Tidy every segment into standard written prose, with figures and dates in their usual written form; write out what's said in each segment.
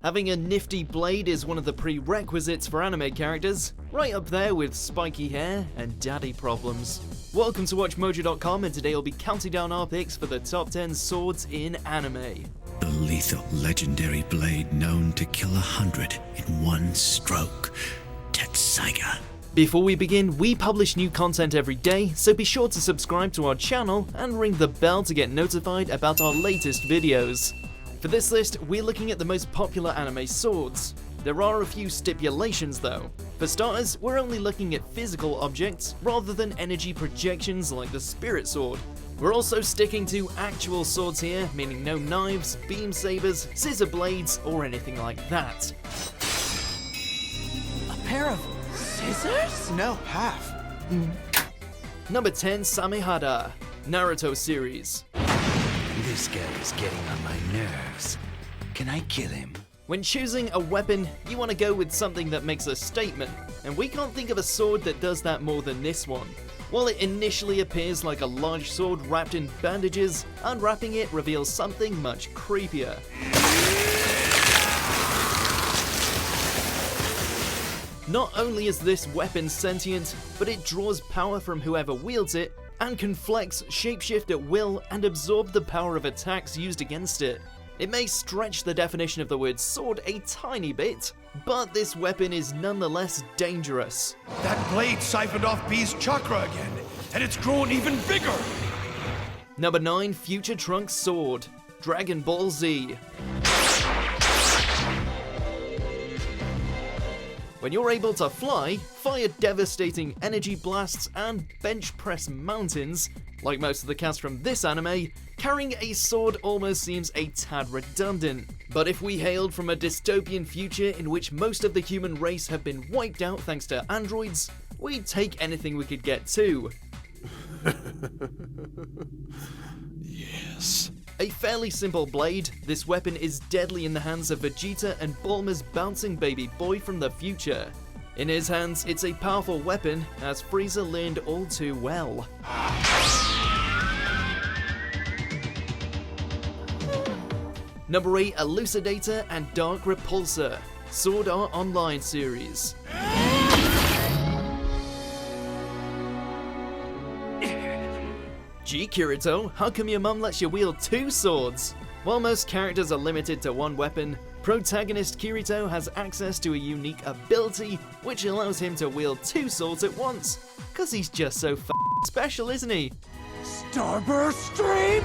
Having a nifty blade is one of the prerequisites for anime characters, right up there with spiky hair and daddy problems. Welcome to WatchMojo.com, and today I'll be counting down our picks for the top 10 swords in anime. The lethal legendary blade known to kill 100 in one stroke, Tessaiga. Before we begin, we publish new content every day, so be sure to subscribe to our channel and ring the bell to get notified about our latest videos. For this list, we're looking at the most popular anime swords. There are a few stipulations though. For starters, we're only looking at physical objects rather than energy projections like the Spirit Sword. We're also sticking to actual swords here, meaning no knives, beam sabers, scissor blades, or anything like that. A pair of scissors? No, half. Number 10, Samehada, Naruto series. This guy is getting on my nerves. Can I kill him? When choosing a weapon, you want to go with something that makes a statement, and we can't think of a sword that does that more than this one. While it initially appears like a large sword wrapped in bandages, unwrapping it reveals something much creepier. Not only is this weapon sentient, but it draws power from whoever wields it, and can flex, shapeshift at will, and absorb the power of attacks used against it. It may stretch the definition of the word sword a tiny bit, but this weapon is nonetheless dangerous. That blade siphoned off B's chakra again, and it's grown even bigger! Number 9, Future Trunks Sword, Dragon Ball Z. When you're able to fly, fire devastating energy blasts, and bench press mountains, like most of the cast from this anime, carrying a sword almost seems a tad redundant. But if we hailed from a dystopian future in which most of the human race have been wiped out thanks to androids, we'd take anything we could get too. Yes. A fairly simple blade, this weapon is deadly in the hands of Vegeta and Bulma's bouncing baby boy from the future. In his hands, it's a powerful weapon, as Frieza learned all too well. Number 8, Elucidator and Dark Repulser, Sword Art Online series. Gee, Kirito, how come your mum lets you wield 2 swords? While most characters are limited to one weapon, protagonist Kirito has access to a unique ability which allows him to wield 2 swords at once. Cause he's just so special, isn't he? Starburst Stream!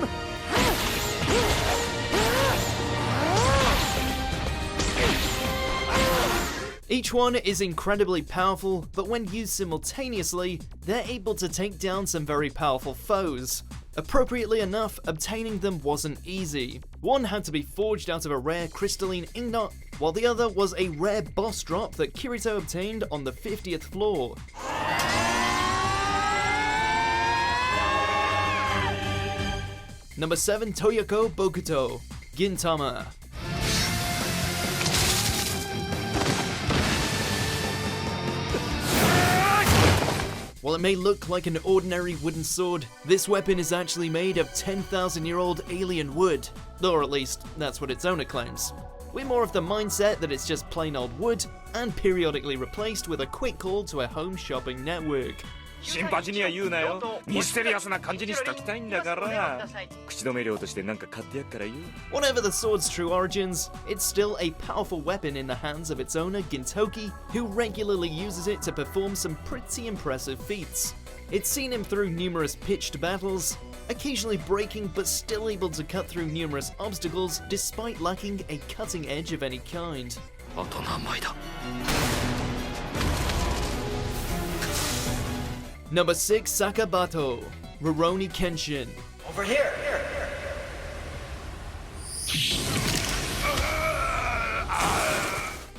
Each one is incredibly powerful, but when used simultaneously, they're able to take down some very powerful foes. Appropriately enough, obtaining them wasn't easy. One had to be forged out of a rare crystalline ingot, while the other was a rare boss drop that Kirito obtained on the 50th floor. Number 7, Toyako Bokutō, Gintama. While it may look like an ordinary wooden sword, this weapon is actually made of 10,000-year-old alien wood, or at least that's what its owner claims. We're more of the mindset that it's just plain old wood, and periodically replaced with a quick call to a home shopping network. 新八には言うなよ。ミステリアスな感じにしときたいんだから。口止め料としてなんか買ってやっからよ。 Whatever the sword's true origins, it's still a powerful weapon in the hands of its owner Gintoki, who regularly uses it to perform some pretty impressive feats. It's seen him through numerous pitched battles, occasionally breaking but still able to cut through numerous obstacles despite lacking a cutting edge of any kind. 大人前だ。Number 6, Sakabatou, Rurouni Kenshin. Over here!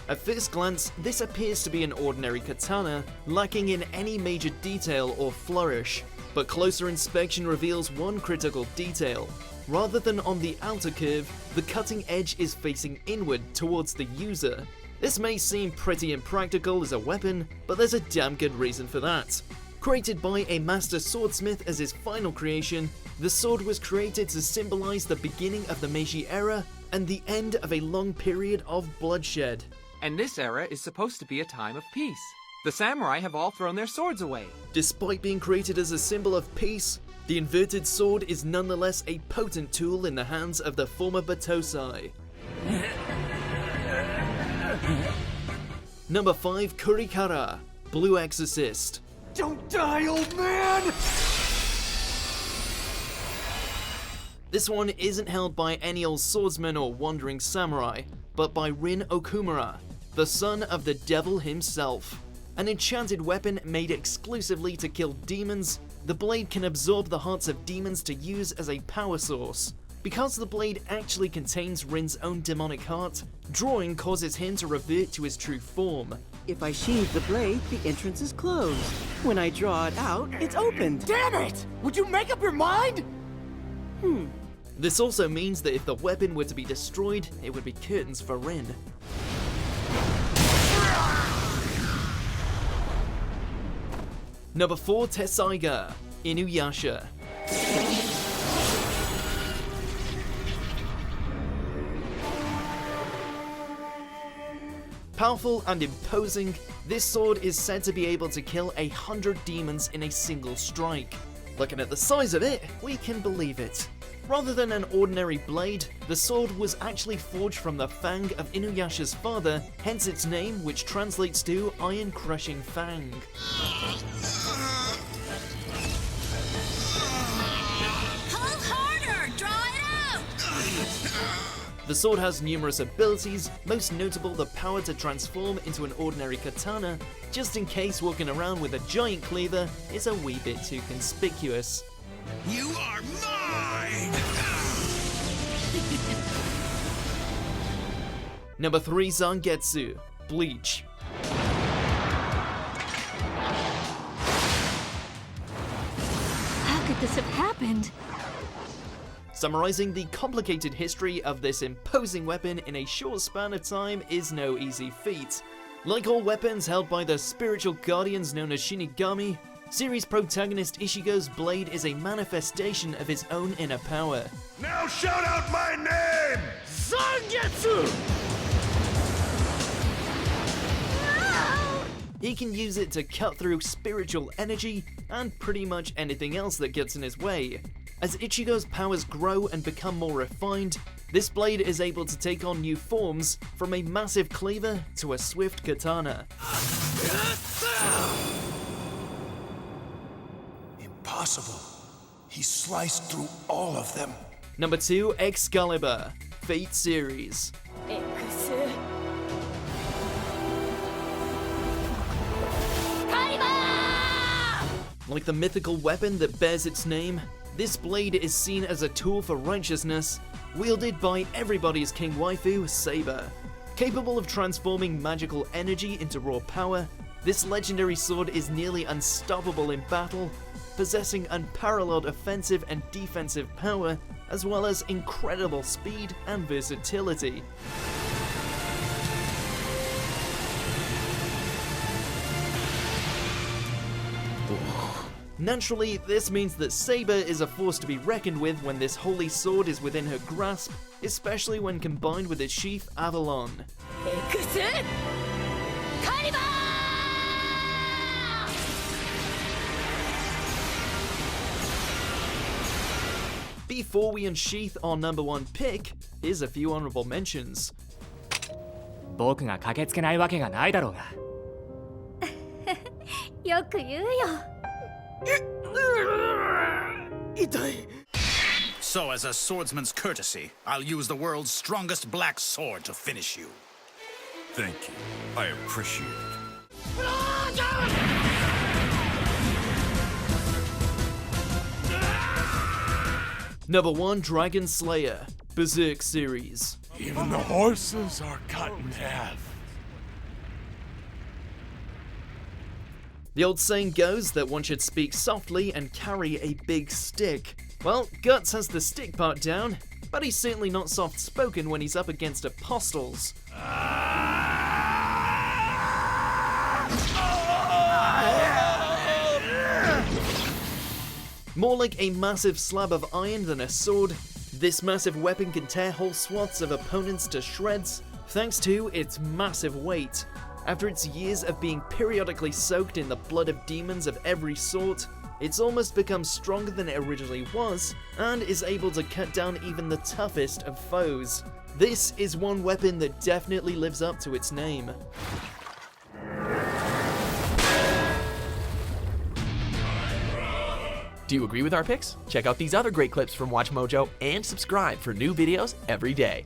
At first glance, this appears to be an ordinary katana, lacking in any major detail or flourish, but closer inspection reveals one critical detail. Rather than on the outer curve, the cutting edge is facing inward towards the user. This may seem pretty impractical as a weapon, but there's a damn good reason for that. Created by a master swordsmith as his final creation, the sword was created to symbolize the beginning of the Meiji era and the end of a long period of bloodshed. And this era is supposed to be a time of peace. The samurai have all thrown their swords away. Despite being created as a symbol of peace, the inverted sword is nonetheless a potent tool in the hands of the former Batosai. Number 5, Kurikara, Blue Exorcist. Don't die, old man! This one isn't held by any old swordsman or wandering samurai, but by Rin Okumura, the son of the devil himself. An enchanted weapon made exclusively to kill demons, the blade can absorb the hearts of demons to use as a power source. Because the blade actually contains Rin's own demonic heart, drawing causes him to revert to his true form. If I sheathe the blade, the entrance is closed. When I draw it out, it's opened. Damn it! Would you make up your mind? This also means that if the weapon were to be destroyed, it would be curtains for Rin. Number 4, Tessaiga Inuyasha. Powerful and imposing, this sword is said to be able to kill 100 demons in a single strike. Looking at the size of it, we can believe it. Rather than an ordinary blade, the sword was actually forged from the fang of Inuyasha's father, hence its name, which translates to iron-crushing fang. Pull harder! Draw it out! The sword has numerous abilities, most notable the power to transform into an ordinary katana, just in case walking around with a giant cleaver is a wee bit too conspicuous. You are mine! Number 3, Zangetsu Bleach. How could this have happened? Summarizing the complicated history of this imposing weapon in a short span of time is no easy feat. Like all weapons held by the spiritual guardians known as Shinigami, series protagonist Ichigo's blade is a manifestation of his own inner power. Now shout out my name! Zangetsu! He can use it to cut through spiritual energy and pretty much anything else that gets in his way. As Ichigo's powers grow and become more refined, this blade is able to take on new forms, from a massive cleaver to a swift katana. Impossible. He sliced through all of them. Number 2, Excalibur Fate series. Like the mythical weapon that bears its name, this blade is seen as a tool for righteousness, wielded by everybody's king waifu, Saber. Capable of transforming magical energy into raw power, this legendary sword is nearly unstoppable in battle, possessing unparalleled offensive and defensive power, as well as incredible speed and versatility. Naturally, this means that Saber is a force to be reckoned with when this holy sword is within her grasp, especially when combined with its sheath Avalon. Before we unsheath our number 1 pick, here's a few honorable mentions. 僕が駆けつけないわけがないだろうが。よく言うよ。So, as a swordsman's courtesy, I'll use the world's strongest black sword to finish you. Thank you. I appreciate it. Number 1, Dragon Slayer Berserk series. Even the horses are cut in half. The old saying goes that one should speak softly and carry a big stick. Well, Guts has the stick part down, but he's certainly not soft-spoken when he's up against apostles. More like a massive slab of iron than a sword, This massive weapon can tear whole swaths of opponents to shreds, thanks to its massive weight. After its years of being periodically soaked in the blood of demons of every sort, it's almost become stronger than it originally was, and is able to cut down even the toughest of foes. This is one weapon that definitely lives up to its name. Do you agree with our picks? Check out these other great clips from WatchMojo and subscribe for new videos every day.